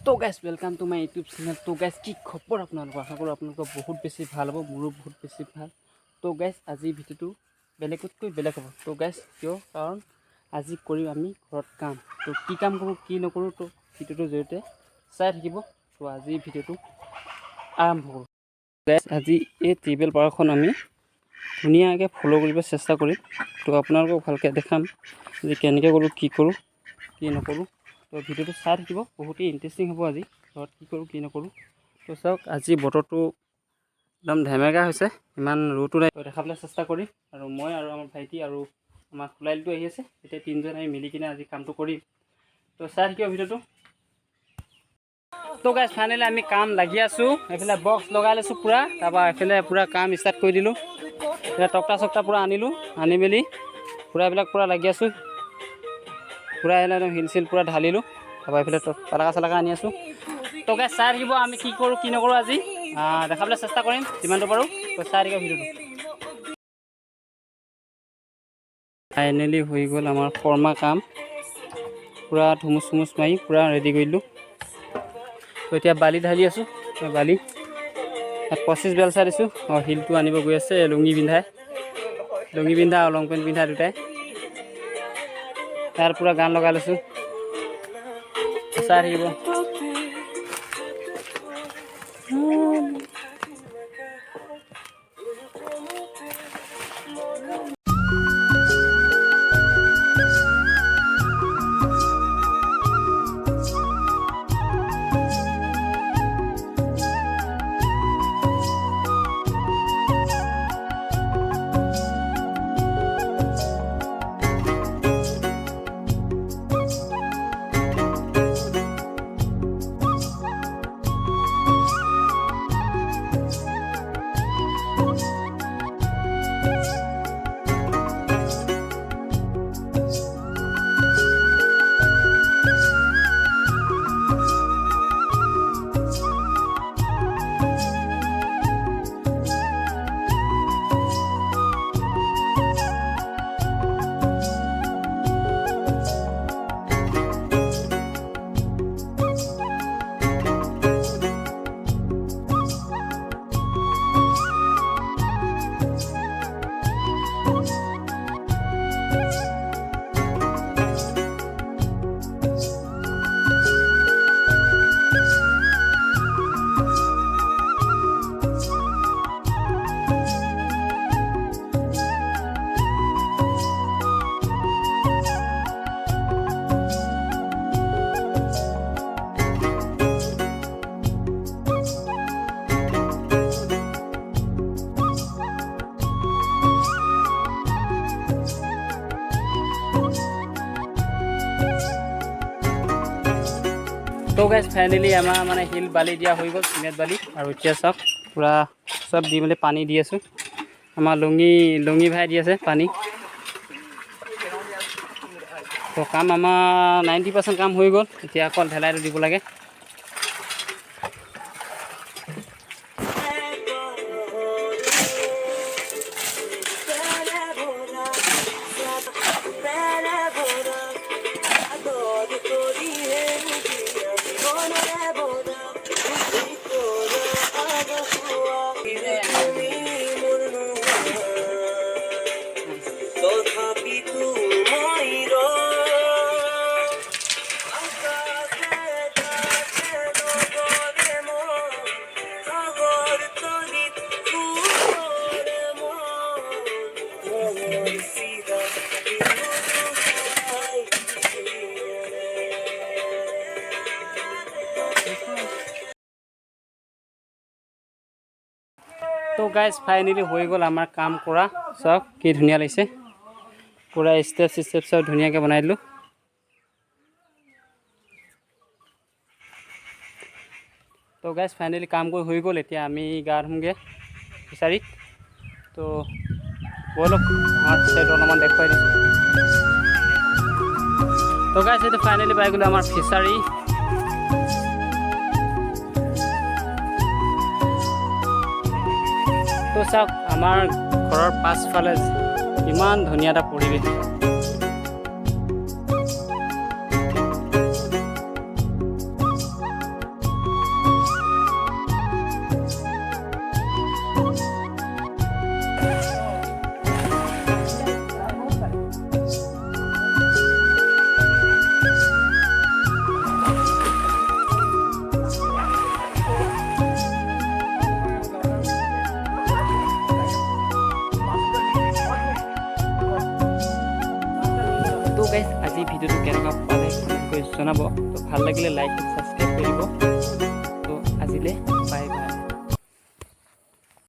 তো guys welcome to my YouTube channel. তো guys কি খবৰ আপোনালোকৰ? আশা কৰোঁ আপোনালোকৰ বহুত বেছি ভাল হ'ব, মোৰো বহুত বেছি ভাল। তো গাইজ আজি ভিডিঅ'টো বেলেগতকৈ বেলেগ হ'ব। তো গাইজ কিয়? কাৰণ আজি কৰিম আমি ঘৰত কাম। তো কি কাম কৰোঁ কি নকৰোঁ তো ভিডিঅ'টোৰ জৰিয়তে চাই থাকিব। তো আজি ভিডিঅ'টো আৰম্ভ কৰোঁ। গাইজ আজি এই টেবল পাৰখন আমি ধুনীয়াকৈ ফ'ল' কৰিব চেষ্টা কৰিম। তো আপোনালোকক ভালকৈ দেখাম যে কেনেকৈ কৰোঁ কি নকৰোঁ। তো ভিডিঅ'টো চাই থাকিব, বহুতেই ইণ্টাৰেষ্টিং হ'ব। আজি ঘৰত কি কৰোঁ কি নকৰোঁ। তো চাওক, আজি বতৰটো একদম ধেমেকা হৈছে, ইমান ৰ'দো নাই। দেখাবলৈ চেষ্টা কৰিম। আৰু মই আৰু আমাৰ ভাইটি আৰু আমাৰ খুলাইলটো আহি আছে, এতিয়া তিনিজন আমি মিলি কিনে আজি কামটো কৰিম। তো চাই থাকিব ভিডিঅ'টো। তো গাইজ ফাইনেলি আমি কাম লাগি আছোঁ। এইফালে বক্স লগাই লৈছোঁ পূৰা, তাৰপৰা এইফালে পূৰা কাম ষ্টাৰ্ট কৰি দিলোঁ। এতিয়া টক্টা চক্টা পূৰা আনিলোঁ, আনি মেলি পূৰা এইবিলাক পূৰা লাগি আছোঁ। পূৰা একদম হিল চিল পূৰা ঢালিলোঁ। তাৰপৰা এইফালে পালাকা চালাকা আনি আছোঁ। তো গাইজ চাই থাকিব, আমি কি কৰোঁ কি নকৰোঁ আজি দেখাবলৈ চেষ্টা কৰিম যিমানটো পাৰোঁ। তো চাই থাকিব ভিডিঅ'টো। ফাইনেলি হৈ গ'ল আমাৰ ফৰ্মা কাম, পূৰা ধুমুচ চুমুচ মাৰি পূৰা ৰেডি কৰিলোঁ। তো এতিয়া বালি ঢালি আছোঁ। বালি 25 বেলচা দিছোঁ। শিলটো আনিব গৈ আছে লুঙি পিন্ধা আৰু লং পেণ্ট পিন্ধা দুটাই। তাৰ পূৰা গান লগাই লৈছোঁ, চাই থাকিব। তো গাইজ ফাইনেলি আমাৰ মানে শিল বালি দিয়া হৈ গ'ল, চিমেণ্ট বালি। আৰু এতিয়া চাওক পূৰা চব দি মেলি পানী দি আছোঁ। আমাৰ লুঙি ভাই দি আছে পানী। তো কাম আমাৰ 90% কাম হৈ গ'ল। এতিয়া অকল ঢেলাইটো দিব লাগে। তো গাইজ ফাইনেলি হৈ গ'ল আমাৰ কাম কৰা। চাওক কি ধুনীয়া লাগিছে, পূৰা ষ্টেপ চব ধুনীয়াকৈ বনাই দিলোঁ। তো গাইজ ফাইনেলি কাম কৰি হৈ গ'ল। এতিয়া আমি গা ধুমগৈ ফিচাৰীত। তো ব'লক আমাৰ ফিচাৰীটো অলপমান দেখুৱাই দিছোঁ। তো গাইজ এইটো ফাইনেলি পাই গ'লোঁ আমাৰ ফিচাৰী। তো চাওক আমাৰ ঘৰৰ পাছফালে ইমান ধুনীয়া এটা পৰিৱেশ। তো গাইজ আজি ভিডিঅ'টো কেনেকুৱা পালে কমেণ্ট কৰি জনাব। তো ভাল লাগিলে লাইক ছাবস্ক্ৰাইব কৰিব। তো আজিলৈ বাই বাই।